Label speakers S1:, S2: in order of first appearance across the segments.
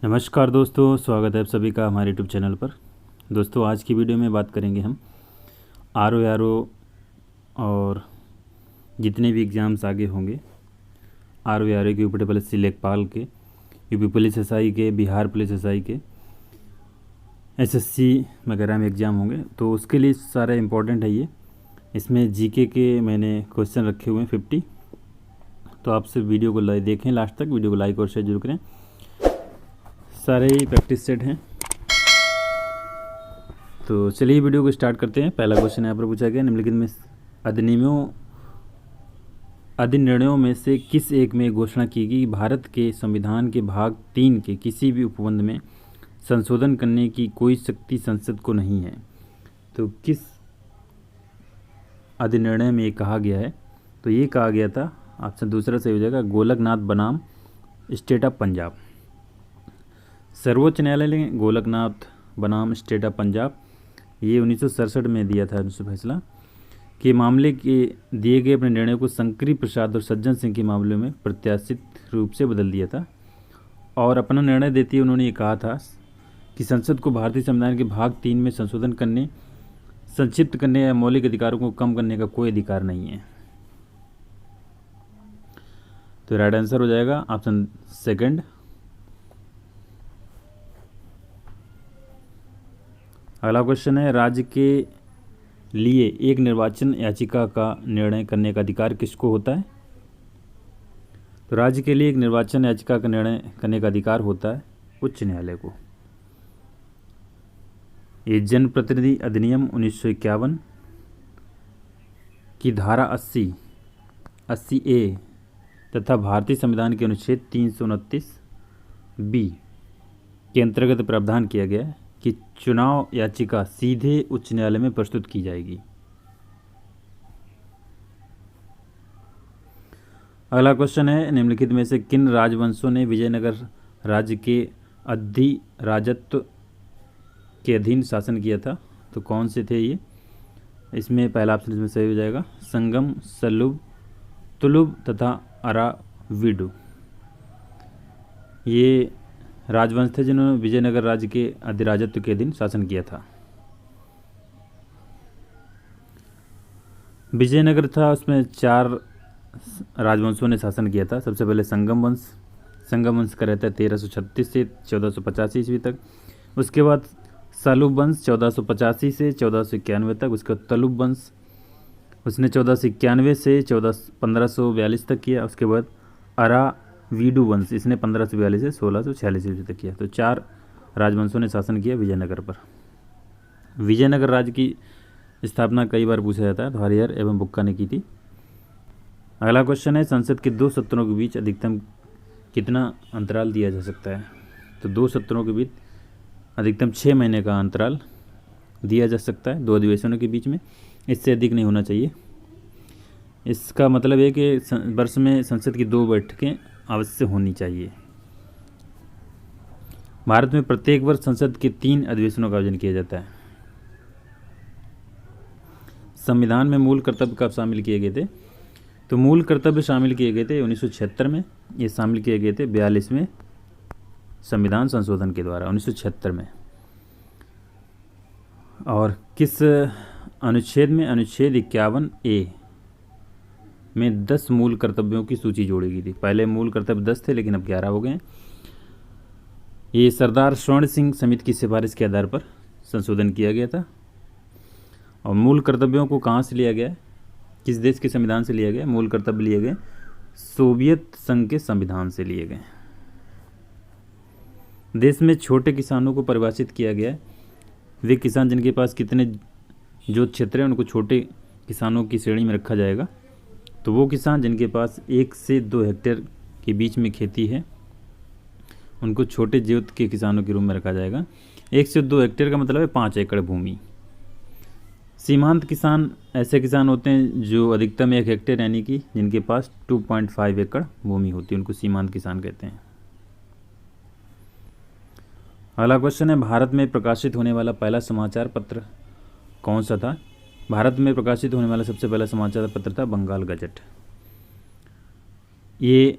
S1: नमस्कार दोस्तों, स्वागत है आप सभी का हमारे यूट्यूब चैनल पर। दोस्तों, आज की वीडियो में बात करेंगे हम आर और जितने भी एग्ज़ाम्स आगे होंगे, आर के, यूपी PSC लेखपाल के, यूपी पुलिस SI के, बिहार पुलिस SI के, SSC वगैरह में एग्ज़ाम होंगे, तो उसके लिए सारा इम्पोर्टेंट है ये। इसमें जीके के मैंने क्वेश्चन रखे हुए हैं 50। तो आप सब वीडियो को देखें लास्ट तक, वीडियो को लाइक और शेयर जरूर करें। सारे ही प्रैक्टिस सेट हैं। तो चलिए वीडियो को स्टार्ट करते हैं। पहला क्वेश्चन यहाँ पर पूछा गया, निम्नलिखित में अधिनिर्णयों में से किस एक में घोषणा की गई कि भारत के संविधान के भाग 3 के किसी भी उपबंध में संशोधन करने की कोई शक्ति संसद को नहीं है। तो किस अधिनिर्णय में ये कहा गया है? तो ये कहा गया था, ऑप्शन दूसरा सही हो जाएगा, गोलकनाथ बनाम स्टेट ऑफ पंजाब। सर्वोच्च न्यायालय ने गोलकनाथ बनाम स्टेट ऑफ पंजाब ये 1967 में दिया था फैसला कि मामले के दिए गए अपने निर्णय को शंकरी प्रसाद और सज्जन सिंह के मामले में प्रत्याशित रूप से बदल दिया था। और अपना निर्णय देते हुए उन्होंने ये कहा था कि संसद को भारतीय संविधान के भाग 3 में संशोधन करने, संक्षिप्त करने या मौलिक अधिकारों को कम करने का कोई अधिकार नहीं है। तो राइट आंसर हो जाएगा ऑप्शन सेकंड। अगला क्वेश्चन है, राज्य के लिए एक निर्वाचन याचिका का निर्णय करने का अधिकार किसको होता है? तो राज्य के लिए एक निर्वाचन याचिका का निर्णय करने का अधिकार होता है उच्च न्यायालय को। ये जनप्रतिनिधि अधिनियम 1951 की धारा 80A तथा भारतीय संविधान के अनुच्छेद 329B के अंतर्गत प्रावधान किया गया है कि चुनाव याचिका सीधे उच्च न्यायालय में प्रस्तुत की जाएगी। अगला क्वेश्चन है, निम्नलिखित में से किन राजवंशों ने विजयनगर राज्य के अधिराजत्व के अधीन शासन किया था? तो कौन से थे ये? इसमें पहला ऑप्शन इसमें सही हो जाएगा, संगम, सलुब, तुलुब तथा अराविडु। ये राजवंश थे जिन्होंने विजयनगर राज्य के अधिराजत्व के अधीन शासन किया था। विजयनगर था, उसमें 4 राजवंशों ने शासन किया था। सबसे पहले संगम वंश का रहता है 1336 से 1485 ईस्वी तक। उसके बाद सलुब वंश 1485 से 1491 तक। उसके बाद तलुब वंश, उसने 1491 से 1542 तक किया। उसके बाद अराविडु वंश, इसने 1542 से 1646 ईस्वी तक किया। तो 4 राजवंशों ने शासन किया विजयनगर पर। विजयनगर राज्य की स्थापना कई बार पूछा जाता है, तो हरिहर एवं बुक्का ने की थी। अगला क्वेश्चन है, संसद के 2 सत्रों के बीच अधिकतम कितना अंतराल दिया जा सकता है? तो 2 सत्रों के बीच अधिकतम 6 महीने का अंतराल दिया जा सकता है 2 अधिवेशनों के बीच में, इससे अधिक नहीं होना चाहिए। इसका मतलब है कि वर्ष में संसद की 2 बैठकें अवश्य होनी चाहिए। भारत में प्रत्येक वर्ष संसद के 3 अधिवेशनों का आयोजन किया जाता है। संविधान में मूल कर्तव्य कब शामिल किए गए थे? तो मूल कर्तव्य शामिल किए गए थे 1976 में। ये शामिल किए गए थे 42वें संविधान संशोधन के द्वारा 1976 में। और किस अनुच्छेद में? अनुच्छेद 51A में 10 मूल कर्तव्यों की सूची जोड़ी गई थी। पहले मूल कर्तव्य 10 थे, लेकिन अब 11 हो गए। ये सरदार स्वर्ण सिंह समिति की सिफारिश के आधार पर संशोधन किया गया था। और मूल कर्तव्यों को कहाँ से लिया गया? किस देश के संविधान से लिया गया? मूल कर्तव्य लिए गए सोवियत संघ के संविधान से लिए गए। देश में छोटे किसानों को परिभाषित किया गया है। वे किसान जिनके पास कितने जो क्षेत्र है उनको छोटे किसानों की श्रेणी में रखा जाएगा। तो वो किसान जिनके पास 1 से 2 हेक्टेयर के बीच में खेती है उनको छोटे जोत के किसानों के रूप में रखा जाएगा। 1 से 2 हेक्टेयर का मतलब है 5 एकड़ भूमि। सीमांत किसान ऐसे किसान होते हैं जो अधिकतम 1 हेक्टेयर यानी कि जिनके पास 2.5 एकड़ भूमि होती है, उनको सीमांत किसान कहते हैं। अगला क्वेश्चन है, भारत में प्रकाशित होने वाला पहला समाचार पत्र कौन सा था? भारत में प्रकाशित होने वाला सबसे पहला समाचार पत्र था बंगाल गजट। ये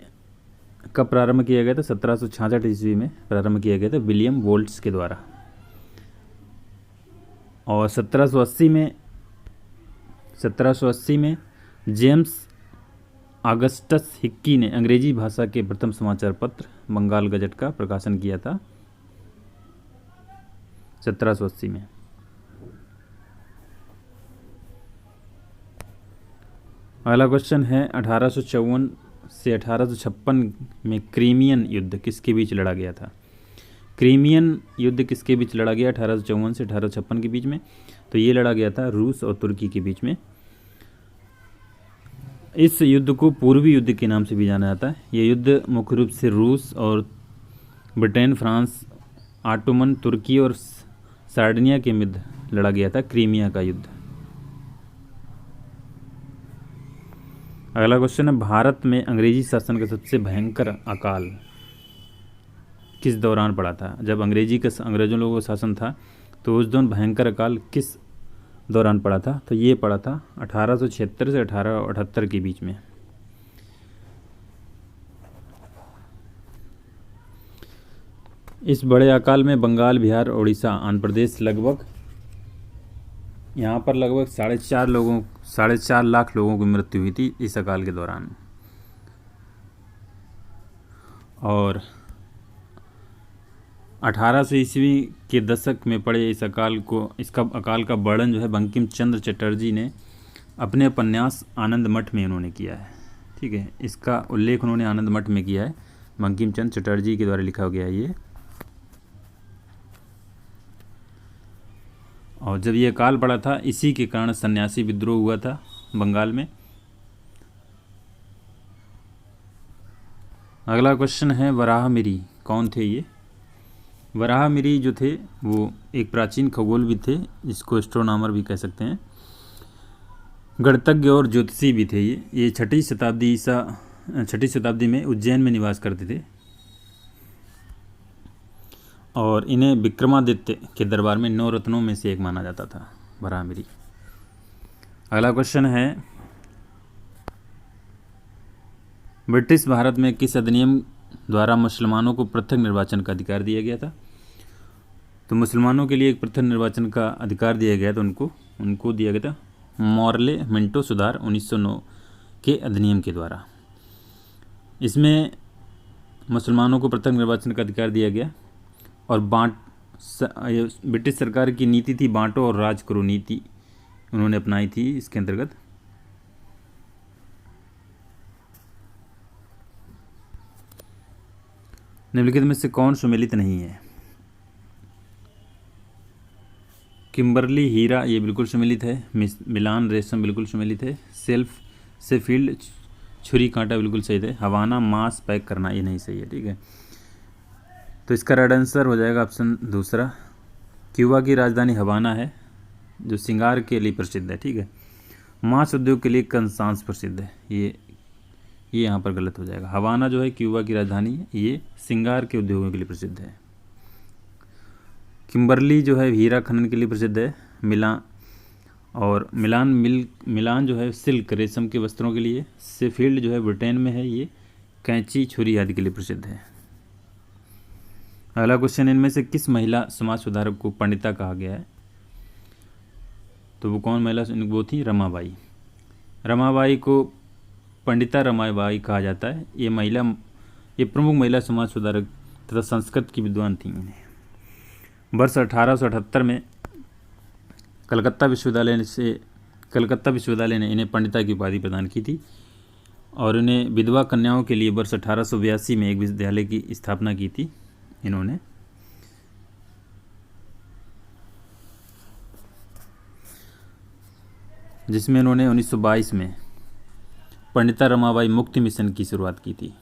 S1: कब प्रारंभ किया गया था? 1766 ईस्वी में प्रारंभ किया गया था विलियम वोल्ट्स के द्वारा। और 1780 में जेम्स ऑगस्टस हिक्की ने अंग्रेजी भाषा के प्रथम समाचार पत्र बंगाल गजट का प्रकाशन किया था 1780 में। अगला क्वेश्चन है 1854 से 1856 में क्रीमियन युद्ध किसके बीच लड़ा गया था? क्रीमियन युद्ध किसके बीच लड़ा गया 1854 से 1856 के बीच में? तो ये लड़ा गया था रूस और तुर्की के बीच में। इस युद्ध को पूर्वी युद्ध के नाम से भी जाना जाता है। ये युद्ध मुख्य रूप से रूस और ब्रिटेन, फ्रांस, ऑटोमन तुर्की और सार्डिनिया के मध्य लड़ा गया था, क्रीमिया का युद्ध। अगला क्वेश्चन है भारत में अंग्रेजी शासन का सबसे भयंकर अकाल किस दौरान पड़ा था? जब अंग्रेजों लोगों का शासन था तो उस दौरान भयंकर अकाल किस दौरान पड़ा था? तो ये पड़ा था 1876 से 1878 के बीच में। इस बड़े अकाल में बंगाल, बिहार, उड़ीसा, आंध्र प्रदेश यहाँ पर लगभग 4.5 लाख लोगों की मृत्यु हुई थी इस अकाल के दौरान। और 1800 ईस्वी के दशक में पड़े इसका अकाल का वर्णन जो है बंकिम चंद्र चटर्जी ने अपने उपन्यास आनंद मठ में उन्होंने किया है। ठीक है, इसका उल्लेख उन्होंने आनंद मठ में किया है, बंकिम चंद्र चटर्जी के द्वारा लिखा गया है ये। और जब ये अकाल पड़ा था इसी के कारण सन्यासी विद्रोह हुआ था बंगाल में। अगला क्वेश्चन है वराहमिरी कौन थे? ये वराहमिरी जो थे वो एक प्राचीन खगोलविद थे, जिसको एस्ट्रोनॉमर भी कह सकते हैं, गणितज्ञ और ज्योतिषी भी थे। ये 6ठी शताब्दी में उज्जैन में निवास करते थे और इन्हें विक्रमादित्य के दरबार में 9 रत्नों में से एक माना जाता था वराहमिरी। अगला क्वेश्चन है ब्रिटिश भारत में किस अधिनियम द्वारा मुसलमानों को पृथक निर्वाचन का अधिकार दिया गया था? तो मुसलमानों के लिए एक पृथक निर्वाचन का अधिकार दिया गया था, उनको दिया गया था मॉर्ले मिंटो सुधार 1909 के अधिनियम के द्वारा। इसमें मुसलमानों को पृथक निर्वाचन का अधिकार दिया गया और ब्रिटिश सरकार की नीति थी बांटो और राज करो नीति उन्होंने अपनाई थी। इसके अंतर्गत निम्नलिखित में से कौन सुमेलित नहीं है? किम्बरली हीरा ये बिल्कुल सुमेलित है, मिलान रेशम बिल्कुल सुमेलित है, सेफील्ड छुरी कांटा बिल्कुल सही है, हवाना मांस पैक करना ये नहीं सही है। ठीक है, तो इसका राइट आंसर हो जाएगा ऑप्शन दूसरा। क्यूबा की राजधानी हवाना है जो सिंगार के लिए प्रसिद्ध है। ठीक है, मांस उद्योग के लिए कंसांस प्रसिद्ध है, ये यहाँ पर गलत हो जाएगा। हवाना जो है क्यूबा की राजधानी है, ये सिंगार के उद्योगों के लिए प्रसिद्ध है। किम्बरली जो है हीरा खनन के लिए प्रसिद्ध है। मिलान जो है सिल्क रेशम के वस्त्रों के लिए। सेफील्ड जो है ब्रिटेन में है, ये कैंची छुरी आदि के लिए प्रसिद्ध है। अगला क्वेश्चन, इनमें से किस महिला समाज सुधारक को पंडिता कहा गया है? तो वो कौन महिला? वो थी रमाबाई। रमाबाई को पंडिता रमाबाई कहा जाता है। ये प्रमुख महिला समाज सुधारक तथा संस्कृत की विद्वान थी। वर्ष 1878 में कलकत्ता विश्वविद्यालय ने इन्हें पंडिता की उपाधि प्रदान की थी और इन्हें विधवा कन्याओं के लिए वर्ष 1882 में एक विद्यालय की स्थापना की थी इन्होंने। जिसमें इन्होंने 1922 में पंडिता रमाबाई मुक्ति मिशन की शुरुआत की थी।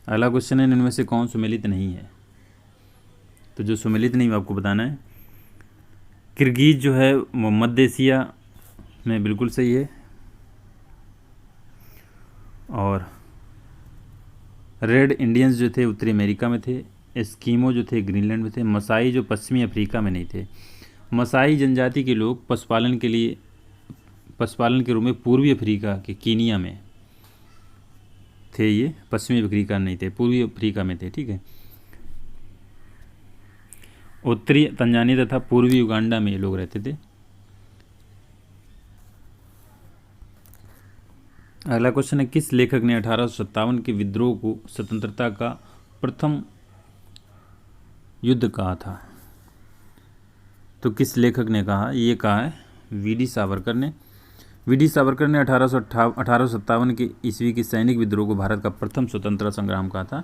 S1: अगला क्वेश्चन है, इनमें से कौन सुमेलित नहीं है? तो जो सुमेलित नहीं आपको बताना है। किर्गिज जो है वो मध्य एशिया में बिल्कुल सही है और रेड इंडियंस जो थे उत्तरी अमेरिका में थे। एस्कीमो जो थे ग्रीनलैंड में थे। मसाई जो पश्चिमी अफ्रीका में नहीं थे। मसाई जनजाति के लोग पशुपालन के रूप में पूर्वी अफ्रीका के कीनिया में थे ये, पश्चिमी अफ्रीका नहीं थे, पूर्वी अफ्रीका में थे। ठीक है, उत्तरी तंजानिया तथा पूर्वी युगांडा में ये लोग रहते थे। अगला क्वेश्चन है, किस लेखक ने 1857 के विद्रोह को स्वतंत्रता का प्रथम युद्ध कहा था? तो किस लेखक ने कहा? ये कहा है वीडी सावरकर ने। वीडी सावरकर ने 1857 के ईस्वी के सैनिक विद्रोह को भारत का प्रथम स्वतंत्रता संग्राम कहा था।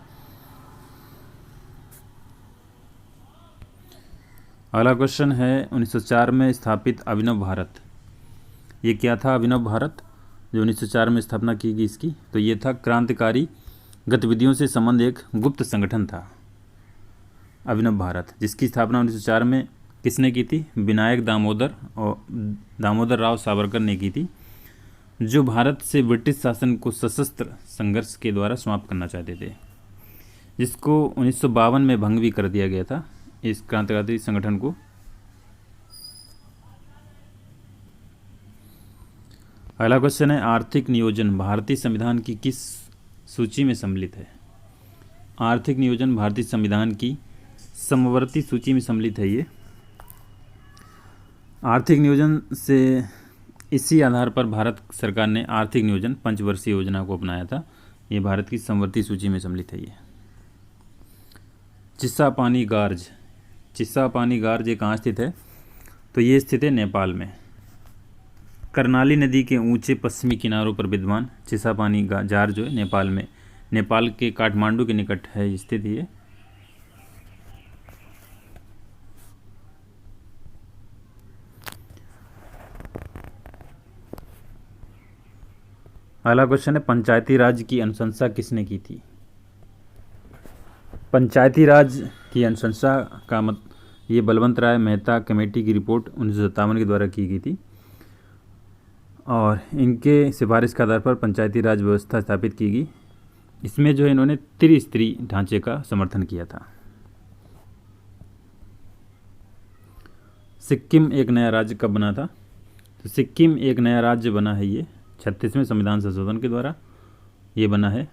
S1: अगला क्वेश्चन है, 1904 में स्थापित अभिनव भारत, ये क्या था? अभिनव भारत जो 1904 में स्थापना की गई इसकी, तो ये था क्रांतिकारी गतिविधियों से संबंध एक गुप्त संगठन था अभिनव भारत, जिसकी स्थापना 1904 में किसने की थी? विनायक दामोदर राव सावरकर ने की थी, जो भारत से ब्रिटिश शासन को सशस्त्र संघर्ष के द्वारा समाप्त करना चाहते थे, जिसको 1952 में भंग भी कर दिया गया था इस क्रांतिकारी संगठन को। अगला क्वेश्चन है, आर्थिक नियोजन भारतीय संविधान की किस सूची में सम्मिलित है? आर्थिक नियोजन भारतीय संविधान की समवर्ती सूची में सम्मिलित है। ये आर्थिक नियोजन से इसी आधार पर भारत सरकार ने आर्थिक नियोजन पंचवर्षीय योजना को अपनाया था। ये भारत की समवर्ती सूची में सम्मिलित है। ये चिस्सापानी गार्ज, चिस्सापानी गार्ज ये कहाँ स्थित है? तो ये स्थित है नेपाल में। करनाली नदी के ऊंचे पश्चिमी किनारों पर विद्यमान चिस्सापानी जार जो है नेपाल में, नेपाल के काठमांडू के निकट है स्थित। ये अगला क्वेश्चन है, पंचायती राज की अनुशंसा किसने की थी? पंचायती राज की अनुशंसा का ये बलवंत राय मेहता कमेटी की रिपोर्ट 1957 के द्वारा की गई थी, और इनके सिफारिश के आधार पर पंचायती राज व्यवस्था स्थापित की गई। इसमें जो है इन्होंने त्रिस्तरीय ढांचे का समर्थन किया था। सिक्किम एक नया राज्य कब बना था? तो सिक्किम एक नया राज्य बना है ये 36वें संविधान संशोधन के द्वारा। ये बना है,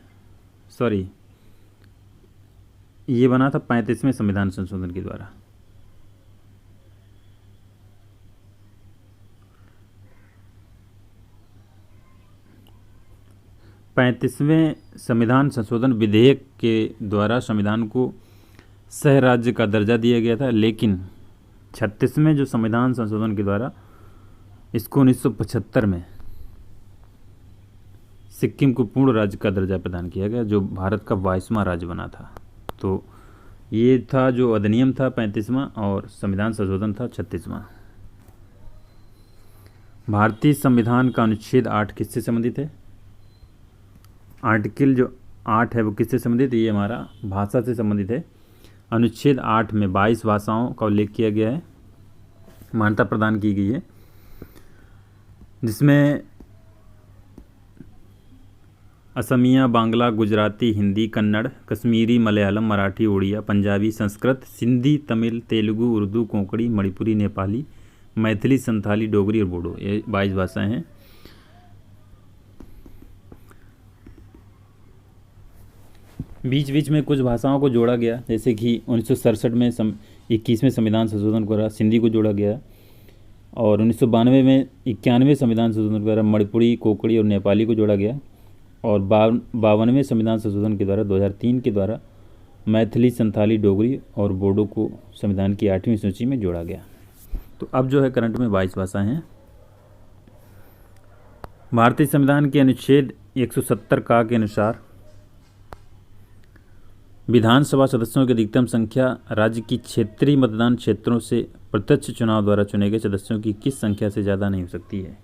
S1: ये बना था 35वें संविधान संशोधन के द्वारा। पैंतीसवें संविधान संशोधन विधेयक के द्वारा संविधान को सह राज्य का दर्जा दिया गया था, लेकिन 36वें जो संविधान संशोधन के द्वारा इसको 1975 में सिक्किम को पूर्ण राज्य का दर्जा प्रदान किया गया, जो भारत का 22वां राज्य बना था। तो ये था जो अधिनियम था 35वां, और संविधान संशोधन था 36वां। भारतीय संविधान का अनुच्छेद 8 किससे संबंधित है? आर्टिकल जो 8 है वो किससे संबंधित है? ये हमारा भाषा से संबंधित है। अनुच्छेद 8 में 22 भाषाओं का उल्लेख किया गया है, मान्यता प्रदान की गई है, जिसमें असमिया, बांग्ला, गुजराती, हिंदी, कन्नड़, कश्मीरी, मलयालम, मराठी, उड़िया, पंजाबी, संस्कृत, सिंधी, तमिल, तेलुगु, उर्दू, कोंकणी, मणिपुरी, नेपाली, मैथिली, संथाली, डोगरी और बोडो, ये 22 भाषाएं हैं। बीच बीच में कुछ भाषाओं को जोड़ा गया, जैसे कि 1967 में 21वें संविधान संशोधन द्वारा सिंधी को जोड़ा गया, और 1992 में 91वें संविधान संशोधन द्वारा मणिपुरी, कोंकणी और नेपाली को जोड़ा गया, और 52वें संविधान संशोधन के द्वारा 2003 के द्वारा मैथिली, संथाली, डोगरी और बोडो को संविधान की 8वीं सूची में जोड़ा गया। तो अब जो है करंट में 22 भाषाएं हैं। भारतीय संविधान के अनुच्छेद 170 का के अनुसार विधानसभा सदस्यों की अधिकतम संख्या राज्य की क्षेत्रीय मतदान क्षेत्रों से प्रत्यक्ष चुनाव द्वारा चुने गए सदस्यों की किस संख्या से ज़्यादा नहीं हो सकती है?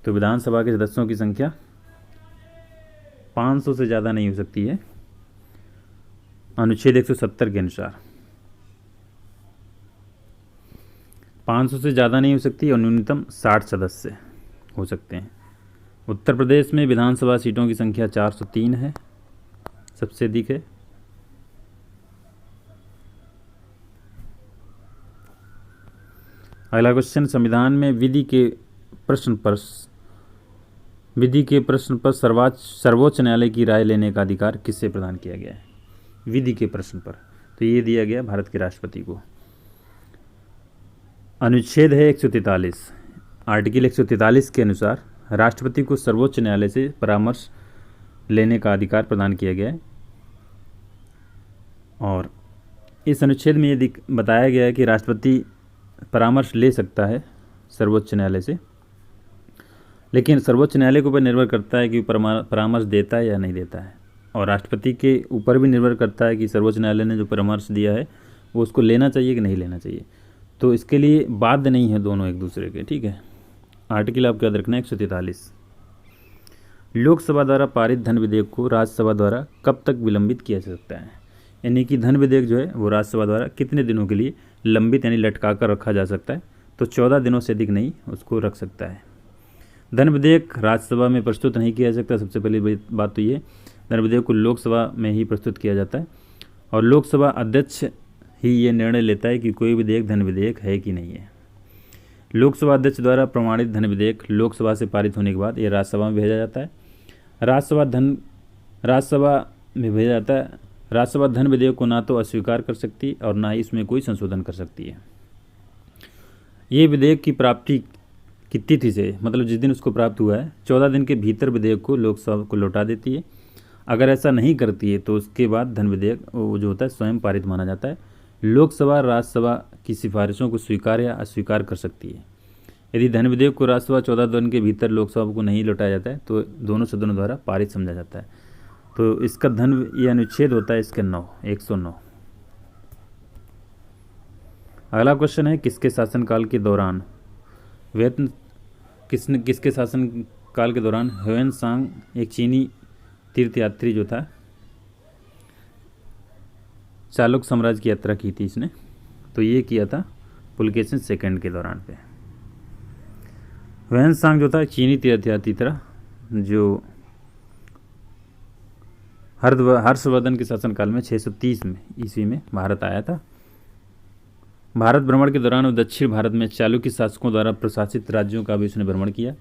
S1: तो विधानसभा के सदस्यों की संख्या 500 से ज़्यादा नहीं हो सकती है अनुच्छेद 170 के अनुसार। 500 से ज़्यादा नहीं हो सकती, और न्यूनतम 60 सदस्य हो सकते हैं। उत्तर प्रदेश में विधानसभा सीटों की संख्या 403 है, सबसे अधिक है। अगला क्वेश्चन, संविधान में विधि के प्रश्न पर विधि के प्रश्न पर सर्वोच्च न्यायालय की राय लेने का अधिकार किससे प्रदान किया गया है? विधि के प्रश्न पर तो ये दिया गया भारत के राष्ट्रपति को। अनुच्छेद है 143, आर्टिकल 143 के अनुसार राष्ट्रपति को सर्वोच्च न्यायालय से परामर्श लेने का अधिकार प्रदान किया गया है। और इस अनुच्छेद में ये बताया गया है कि राष्ट्रपति परामर्श ले सकता है सर्वोच्च न्यायालय से, लेकिन सर्वोच्च न्यायालय के ऊपर निर्भर करता है कि परामर्श देता है या नहीं देता है, और राष्ट्रपति के ऊपर भी निर्भर करता है कि सर्वोच्च न्यायालय ने जो परामर्श दिया है वो उसको लेना चाहिए कि नहीं लेना चाहिए। तो इसके लिए बाध्य नहीं है दोनों एक दूसरे के, ठीक है। आर्टिकल आपको याद रखना है 143। लोकसभा द्वारा पारित धन विधेयक को राज्यसभा द्वारा कब तक विलंबित किया जा सकता है? यानी कि धन विधेयक जो है वो राज्यसभा द्वारा कितने दिनों के लिए लंबित यानी लटका कर रखा जा सकता है? तो 14 दिनों से अधिक नहीं उसको रख सकता है। धन विधेयक राज्यसभा में प्रस्तुत नहीं किया जा सकता। सबसे पहली बात तो ये, धन विधेयक को लोकसभा में ही प्रस्तुत किया जाता है, और लोकसभा अध्यक्ष ही ये निर्णय लेता है कि कोई विधेयक धन विधेयक है कि नहीं है। लोकसभा अध्यक्ष द्वारा प्रमाणित धन विधेयक लोकसभा से पारित होने के बाद ये राज्यसभा में भेजा जाता है। राज्यसभा धन विधेयक को ना तो अस्वीकार कर सकती और ना ही इसमें कोई संशोधन कर सकती है। ये विधेयक की प्राप्ति की तिथि से, मतलब जिस दिन उसको प्राप्त हुआ है, 14 दिन के भीतर विधेयक को लोकसभा को लौटा देती है। अगर ऐसा नहीं करती है तो उसके बाद धन विधेयक वो जो होता है स्वयं पारित माना जाता है। लोकसभा राज्यसभा की सिफारिशों को स्वीकार या अस्वीकार कर सकती है। यदि धन विधेयक को राज्यसभा 14 दिन के भीतर लोकसभा को नहीं लौटाया जाता है तो दोनों सदनों द्वारा पारित समझा जाता है। तो इसका ये अनुच्छेद होता है इसके 109। अगला क्वेश्चन है, किसके शासनकाल के दौरान किसके शासनकाल के दौरान ह्वेन सांग, एक चीनी तीर्थयात्री जो था, चालुक्य साम्राज्य की यात्रा की थी इसने, तो ये किया था पुलकेशिन सेकंड के दौरान पे। ह्वेन सांग जो था चीनी तीर्थयात्री था जो हर्षवर्धन के शासनकाल में 630 में ईस्वी में भारत आया था। भारत भ्रमण के दौरान वो दक्षिण भारत में चालुक्य शासकों द्वारा प्रशासित राज्यों का भी उसने भ्रमण किया।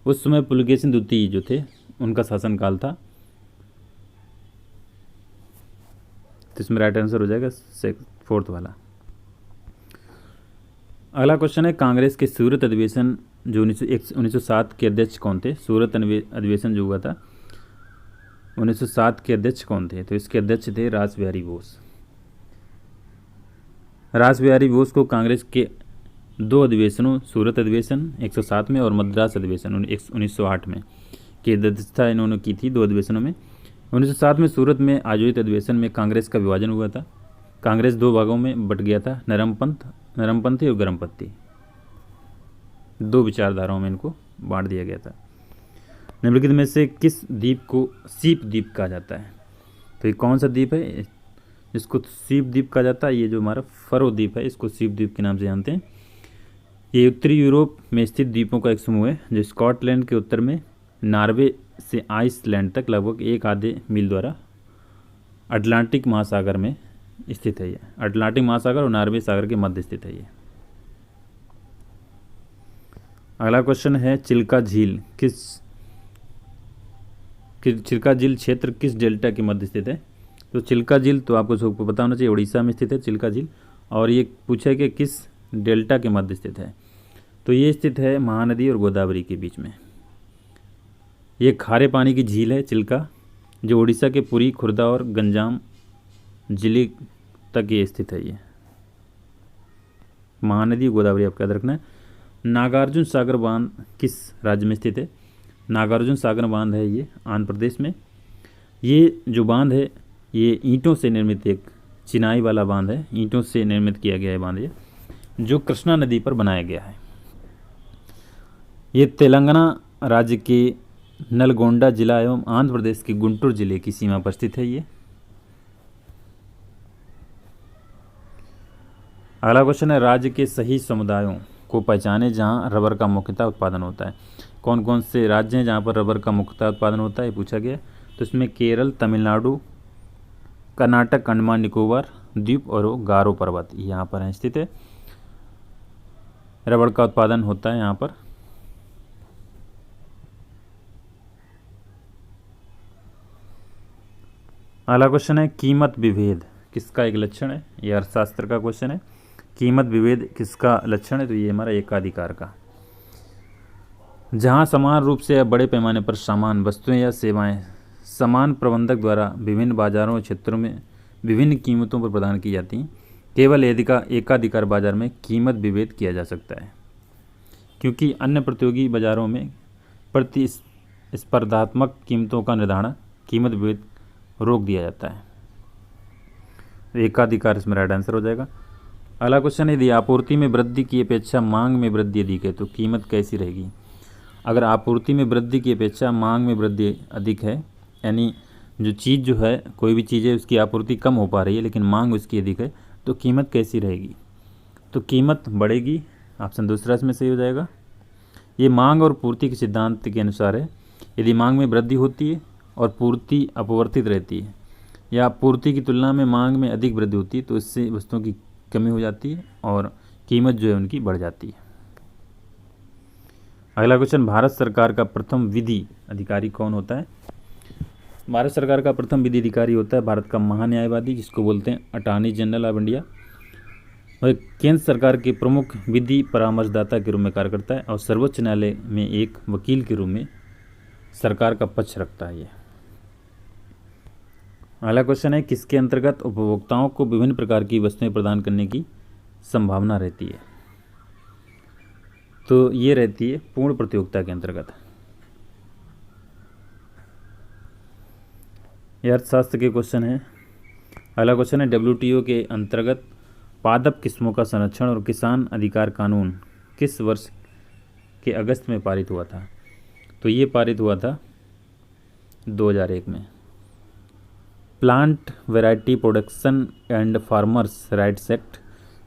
S1: उस समय पुलकेशिन द्वितीय जो थे उनका शासनकाल था। तो इसमें राइट आंसर हो जाएगा 4th वाला। अगला क्वेश्चन है, कांग्रेस के सूरत अधिवेशन जो 1907 के अध्यक्ष कौन थे? सूरत अधिवेशन जो हुआ था 1907 के अध्यक्ष कौन थे? तो इसके अध्यक्ष थे रास बिहारी बोस। रास बिहारी बोस को कांग्रेस के 2 अधिवेशनों, सूरत अधिवेशन 107 में और मद्रास अधिवेशन 1908 में की अध्यक्षता इन्होंने की थी। 2 अधिवेशनों में 1907 में सूरत में आयोजित अधिवेशन में कांग्रेस का विभाजन हुआ था। कांग्रेस 2 भागों में बट गया था, नरमपंथी और गरमपंथी। 2 विचारधाराओं में इनको बांट दिया गया था। निम्नलिखित में से किस द्वीप को सीप द्वीप कहा जाता है? तो ये कौन सा द्वीप है इसको सीप द्वीप कहा जाता है? ये जो हमारा फरो द्वीप है इसको सीप द्वीप के नाम से जानते हैं। ये उत्तरी यूरोप में स्थित द्वीपों का एक समूह है जो स्कॉटलैंड के उत्तर में नॉर्वे से आइसलैंड तक लगभग 1.5 मील द्वारा अटलांटिक महासागर में स्थित है। ये अटलांटिक महासागर और नॉर्वे सागर के मध्य स्थित है ये। अगला क्वेश्चन है, चिल्का झील क्षेत्र किस डेल्टा के मध्य स्थित है? तो चिल्का झील तो आपको सबको पता होना चाहिए, उड़ीसा में स्थित है चिल्का झील। और ये पूछा है कि किस डेल्टा के मध्य स्थित है? तो ये स्थित है महानदी और गोदावरी के बीच में। ये खारे पानी की झील है चिल्का, जो उड़ीसा के पुरी, खुर्दा और गंजाम जिले तक ये स्थित है। ये महानदी गोदावरी आपको याद रखना है। नागार्जुन सागर बांध किस राज्य में स्थित है? नागार्जुन सागर बांध है ये आंध्र प्रदेश में। ये जो बांध है ये ईंटों से निर्मित एक चिनाई वाला बांध है। ईंटों से निर्मित किया गया है बांध ये, जो कृष्णा नदी पर बनाया गया है। ये तेलंगाना राज्य के नलगोंडा जिला एवं आंध्र प्रदेश के गुंटूर जिले की सीमा पर स्थित है ये। अगला क्वेश्चन है, राज्य के सही समुदायों को पहचाने जहां रबर का मुख्यतः उत्पादन होता है। कौन कौन से राज्य हैं जहां पर रबर का मुख्यतः उत्पादन होता है, पूछा गया। तो इसमें केरल, तमिलनाडु, कर्नाटक, अंडमान निकोबार द्वीप और गारो पर्वत यहाँ पर स्थित है। रबर का उत्पादन होता है यहाँ पर। अगला क्वेश्चन है कीमत विभेद किसका एक लक्षण है। ये अर्थशास्त्र का क्वेश्चन है। कीमत विभेद किसका लक्षण है, तो ये हमारा एकाधिकार का। जहाँ समान रूप से या बड़े पैमाने पर सामान, वस्तुएं या सेवाएं समान प्रबंधक द्वारा विभिन्न बाजारों और क्षेत्रों में विभिन्न कीमतों पर प्रदान की जाती हैं, केवल एकाधिकार बाजार में कीमत विभेद किया जा सकता है, क्योंकि अन्य प्रतियोगी बाजारों में प्रतिस्पर्धात्मक कीमतों का निर्धारण कीमत विभेद रोक दिया जाता है। एकाधिकार इसमें राइट आंसर हो जाएगा। अगला क्वेश्चन है यदि आपूर्ति में वृद्धि की अपेक्षा मांग में वृद्धि अधिक है तो कीमत कैसी रहेगी। अगर आपूर्ति में वृद्धि की अपेक्षा मांग में वृद्धि अधिक है, यानी जो चीज़ जो है, कोई भी चीज़ है, उसकी आपूर्ति कम हो पा रही है लेकिन मांग उसकी अधिक है, तो कीमत कैसी रहेगी, तो कीमत बढ़ेगी। ऑप्शन दूसरा इसमें सही हो जाएगा। ये मांग और पूर्ति के सिद्धांत के अनुसार है। यदि मांग में वृद्धि होती है और पूर्ति अपवर्तित रहती है या पूर्ति की तुलना में मांग में अधिक वृद्धि होती है, तो इससे वस्तुओं की कमी हो जाती है और कीमत जो है उनकी बढ़ जाती है। अगला क्वेश्चन, भारत सरकार का प्रथम विधि अधिकारी कौन होता है। भारत सरकार का प्रथम विधि अधिकारी होता है भारत का महान्यायवादी, जिसको बोलते हैं अटॉर्नी जनरल ऑफ इंडिया। वह केंद्र सरकार के प्रमुख विधि परामर्शदाता के रूप में कार्य करता है और सर्वोच्च न्यायालय में एक वकील के रूप में सरकार का पक्ष रखता है। ये अगला क्वेश्चन है किसके अंतर्गत उपभोक्ताओं को विभिन्न प्रकार की वस्तुएं प्रदान करने की संभावना रहती है, तो ये रहती है पूर्ण प्रतियोगिता के अंतर्गत। ये अर्थशास्त्र के क्वेश्चन है। अगला क्वेश्चन है WTO के अंतर्गत पादप किस्मों का संरक्षण और किसान अधिकार कानून किस वर्ष के अगस्त में पारित हुआ था, तो ये पारित हुआ था 2001 में। Plant variety production and farmers rights act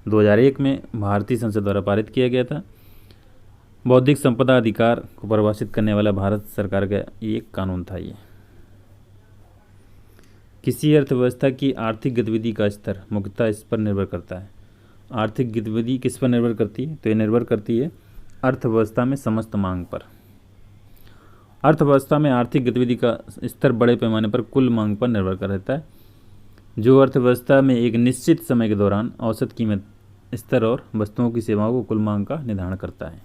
S1: 2001 में भारतीय संसद द्वारा पारित किया गया था। बौद्धिक संपदा अधिकार को परिभाषित करने वाला भारत सरकार का ये कानून था। ये किसी अर्थव्यवस्था की आर्थिक गतिविधि का स्तर मुख्यतः इस पर निर्भर करता है। आर्थिक गतिविधि किस पर निर्भर करती है, तो ये निर्भर करती है अर्थव्यवस्था में समस्त मांग पर। अर्थव्यवस्था में आर्थिक गतिविधि का स्तर बड़े पैमाने पर कुल मांग पर निर्भर कर रहता है, जो अर्थव्यवस्था में एक निश्चित समय के दौरान औसत कीमत स्तर और वस्तुओं की सेवाओं को कुल मांग का निर्धारण करता है।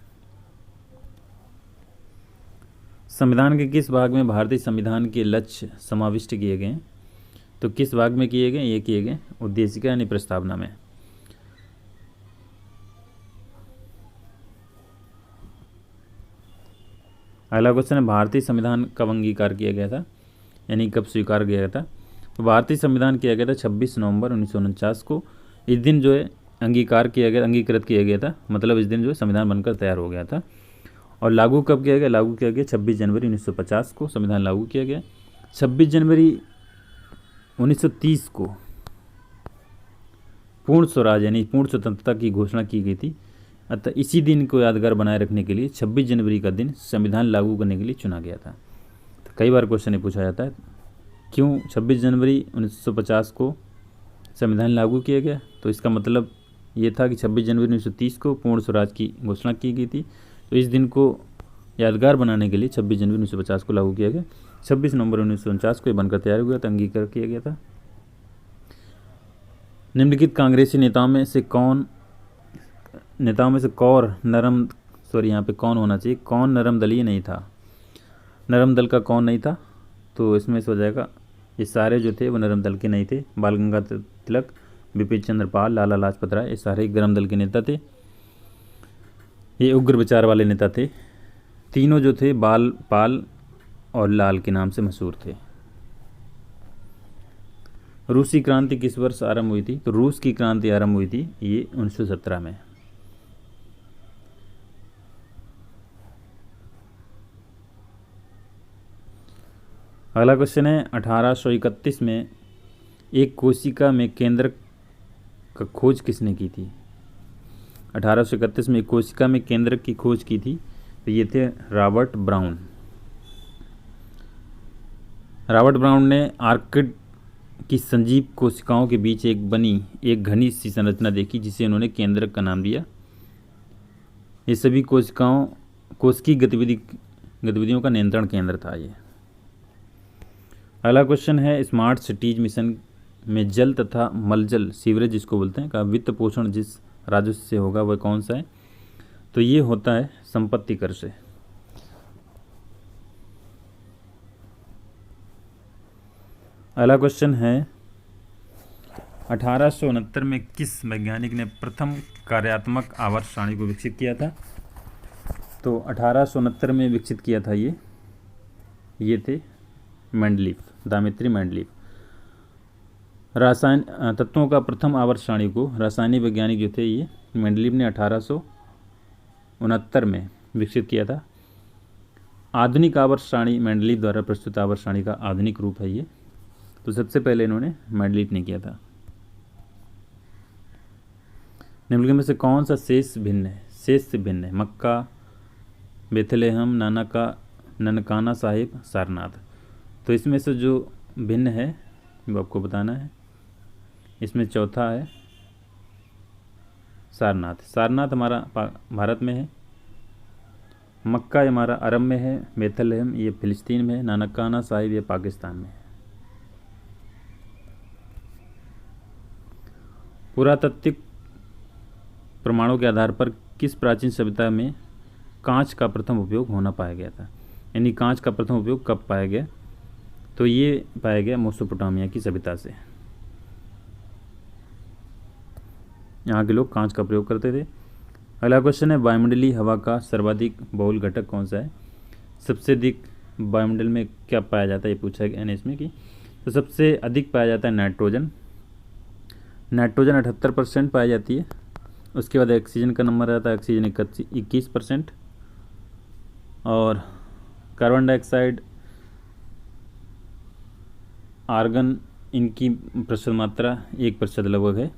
S1: संविधान के किस भाग में भारतीय संविधान के लक्ष्य समाविष्ट किए गए हैं, तो किस भाग में किए गए, ये किए गए उद्देशिका यानी प्रस्तावना में। अगला क्वेश्चन है भारतीय संविधान कब अंगीकार किया गया था, यानी कब स्वीकार किया गया था। तो भारतीय संविधान किया गया था 26 नवंबर 1949 को। इस दिन जो है अंगीकृत किया गया था, मतलब इस दिन जो है संविधान बनकर तैयार हो गया था। और लागू कब किया गया, लागू किया गया 26 जनवरी 1950 को संविधान लागू किया गया। 26 जनवरी 1930 को पूर्ण स्वराज यानी पूर्ण स्वतंत्रता की घोषणा की गई थी। अतः इसी दिन को यादगार बनाए रखने के लिए 26 जनवरी का दिन संविधान लागू करने के लिए चुना गया था। तो कई बार क्वेश्चन पूछा जाता है क्यों 26 जनवरी 1950 को संविधान लागू किया गया, तो इसका मतलब ये था कि 26 जनवरी 1930 को पूर्ण स्वराज की घोषणा की गई थी। तो इस दिन को यादगार बनाने के लिए 26 जनवरी 1950 को लागू किया गया। 26 नवंबर 1949 को ये बनकर तैयार हुआ था, अंगीकार किया गया था। निम्नलिखित कांग्रेसी नेताओं में से कौन नरम दलीय नहीं था। नरम दल का कौन नहीं था, तो इसमें से हो जाएगा ये सारे जो थे वो नरम दल के नहीं थे। बाल गंगाधर तिलक, बिपिन चंद्र पाल, लाला लाजपत राय, ये सारे गरम दल के नेता थे। ये उग्र विचार वाले नेता थे। तीनों जो थे बाल, पाल और लाल के नाम से मशहूर थे। रूसी क्रांति किस वर्ष आरंभ हुई थी, तो रूस की क्रांति आरंभ हुई थी ये 1917 में। अगला क्वेश्चन है 1831 में एक कोशिका में केंद्रक का खोज किसने की थी। 1831 में एक कोशिका में केंद्रक की खोज की थी, तो ये थे रॉबर्ट ब्राउन। रॉबर्ट ब्राउन ने आर्किड की संजीव कोशिकाओं के बीच एक घनी सी संरचना देखी, जिसे उन्होंने केंद्रक का नाम दिया। ये सभी कोशिकी गतिविधियों का नियंत्रण केंद्र था ये। अगला क्वेश्चन है, स्मार्ट सिटीज मिशन में जल तथा मलजल सीवरेज जिसको बोलते हैं का वित्त पोषण जिस राजस्व से होगा वह कौन सा है? तो ये होता है संपत्ति कर से। अगला क्वेश्चन है, 1869 में किस वैज्ञानिक ने प्रथम कार्यात्मक आवर्त सारणी को विकसित किया था? तो 1869 में विकसित किया था ये थे मेंडलीफ, दामित्री मेंडलीफ। रासायन तत्वों का प्रथम आवर्त सारणी को रासायनिक वैज्ञानिक जो थे ये मेंडलीफ ने 1869 में विकसित किया था। आधुनिक आवर्त सारणी मेंडलीफ द्वारा प्रस्तुत आवर्त सारणी का आधुनिक रूप है ये, तो सबसे पहले इन्होंने मेंडलीफ ने किया था। निम्नलिखित में से कौन सा शेष भिन्न है? शेष से भिन्न है मक्का, बेथलेहम, ननकाना साहिब, सारनाथ। तो इसमें से जो भिन्न है वो आपको बताना है। इसमें चौथा है सारनाथ। सारनाथ हमारा भारत में है, मक्का हमारा अरब में है, बेथलेहम ये फिलिस्तीन में है, ननकाना साहिब ये पाकिस्तान में है। पुरातात्विक प्रमाणों के आधार पर किस प्राचीन सभ्यता में कांच का प्रथम उपयोग होना पाया गया था? यानी कांच का प्रथम उपयोग कब पाया गया? तो ये पाया गया मेसोपोटामिया की सभ्यता से। यहाँ के लोग कांच का प्रयोग करते थे। अगला क्वेश्चन है, वायुमंडलीय हवा का सर्वाधिक बहुल घटक कौन सा है? सबसे अधिक वायुमंडल में क्या पाया जाता है ये पूछा गया है इसमें कि, तो सबसे अधिक पाया जाता है नाइट्रोजन। नाइट्रोजन 78% पाई जाती है। उसके बाद ऑक्सीजन का नंबर आता है, ऑक्सीजन 21%, और कार्बन डाइऑक्साइड, आर्गन इनकी प्रतिशत मात्रा 1% लगभग है।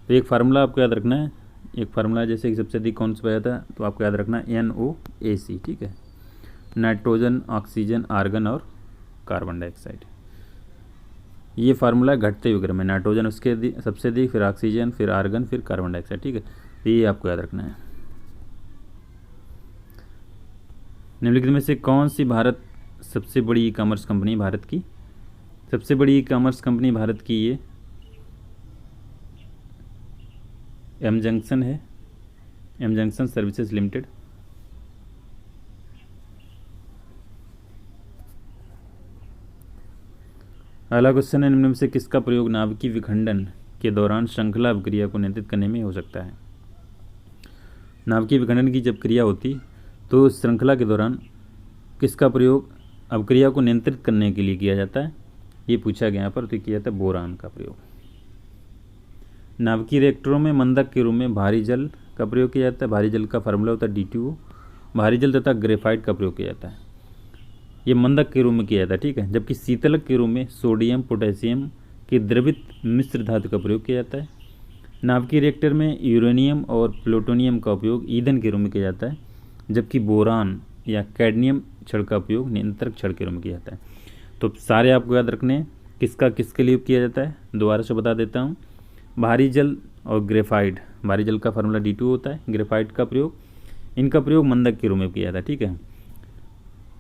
S1: तो एक फार्मूला आपको याद रखना है, एक फार्मूला जैसे कि सबसे अधिक कौन सा पाया जाता है तो आपको याद रखना है NOAC, ठीक है, नाइट्रोजन, ऑक्सीजन, आर्गन और कार्बन डाइऑक्साइड। ये फार्मूला घटते हुए क्रम में, नाइट्रोजन उसके सबसे अधिक, फिर ऑक्सीजन, फिर आर्गन, फिर कार्बन डाइऑक्साइड, ठीक है, तो ये आपको याद रखना है। निम्नलिखित में से कौन सी भारत सबसे बड़ी ई कॉमर्स कंपनी भारत की? सबसे बड़ी ई कॉमर्स कंपनी भारत की ये एम जंक्शन है, एम जंक्शन सर्विसेज लिमिटेड। अगला क्वेश्चन है, निम्न में से किसका प्रयोग नाभिकीय विखंडन के दौरान श्रृंखला अभिक्रिया को नियंत्रित करने में हो सकता है? नाभिकीय विखंडन की जब क्रिया होती तो श्रृंखला के दौरान किसका प्रयोग अभिक्रिया को नियंत्रित करने के लिए किया जाता है? ये पूछा गया यहाँ पर, तो किया जाता है बोरान का प्रयोग। नाभिकीय रिएक्टरों में मंदक के रूप में भारी जल का प्रयोग किया जाता है। भारी जल का फार्मूला होता है D2O। भारी जल तथा ग्रेफाइट का प्रयोग किया जाता है, ये मंदक के रूप में किया जाता है, ठीक है। जबकि शीतलक के रूप में सोडियम पोटेशियम की द्रवित मिश्र धातु का प्रयोग किया जाता है। नाभिकीय रिएक्टर में यूरेनियम और प्लूटोनियम का उपयोग ईंधन के रूप में किया जाता है, जबकि बोरान या कैडमियम छड़ का उपयोग नियंत्रक छड़ के रूप में किया जाता है। तो सारे आपको याद रखने हैं किसका किसके लिए किया जाता है, दोबारा से बता देता हूँ। भारी जल और ग्रेफाइट, भारी जल का फार्मूला D2 होता है, ग्रेफाइट का प्रयोग, इनका प्रयोग मंदक के रूप में किया जाता है, ठीक है।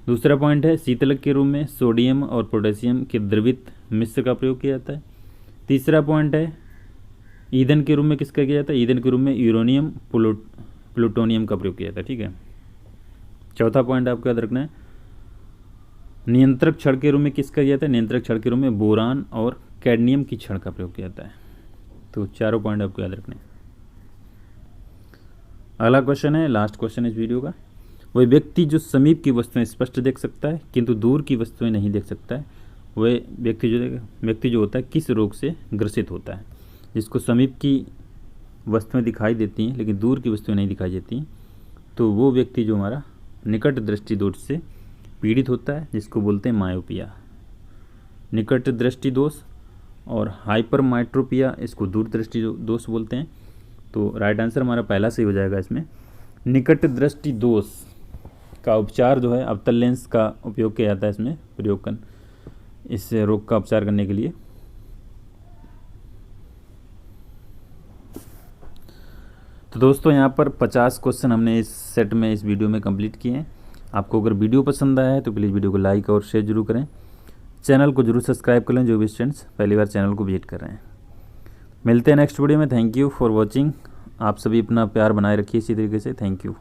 S1: दूसरा पॉइंट है शीतलक के रूप में सोडियम और पोटेशियम के द्रवित मिश्र का प्रयोग किया जाता है। तीसरा पॉइंट है ईंधन के रूप में किसका किया जाता है? ईंधन के रूप में यूरेनियम प्लूटोनियम का प्रयोग किया जाता है, ठीक है। चौथा पॉइंट आपको याद रखना है नियंत्रक छड़ के रूप में किसका किया जाता है? नियंत्रक छड़ के रूप में बोरान और कैडमियम की छड़ का प्रयोग किया जाता है। तो चारों पॉइंट आपको याद रखने हैं। अगला क्वेश्चन है, लास्ट क्वेश्चन इस वीडियो का, वह व्यक्ति जो समीप की वस्तुएं स्पष्ट देख सकता है किंतु दूर की वस्तुएं नहीं देख सकता है, वह व्यक्ति जो होता है किस रोग से ग्रसित होता है? जिसको समीप की वस्तुएं दिखाई देती हैं लेकिन दूर की वस्तुएं नहीं दिखाई देती, तो वो व्यक्ति जो हमारा निकट दृष्टि दोष से पीड़ित होता है, जिसको बोलते हैं मायोपिया। निकट दृष्टि दोष और हाइपरमाइट्रोपिया, इसको दूर दृष्टि दोष बोलते हैं। तो राइट आंसर हमारा पहला सही हो जाएगा इसमें। निकट दृष्टि दोष का उपचार जो है अवतल लेंस का उपयोग किया जाता है इसमें प्रयोग कर इस रोग का उपचार करने के लिए। तो दोस्तों यहाँ पर 50 क्वेश्चन हमने इस सेट में इस वीडियो में कंप्लीट किए हैं। आपको अगर वीडियो पसंद आया है तो प्लीज़ वीडियो को लाइक और शेयर जरूर करें। चैनल को जरूर सब्सक्राइब कर लें जो भी स्टूडेंट्स पहली बार चैनल को विजिट कर रहे हैं। मिलते हैं नेक्स्ट वीडियो में। Thank you for watching. आप सभी अपना प्यार बनाए रखिए इसी तरीके से। Thank you.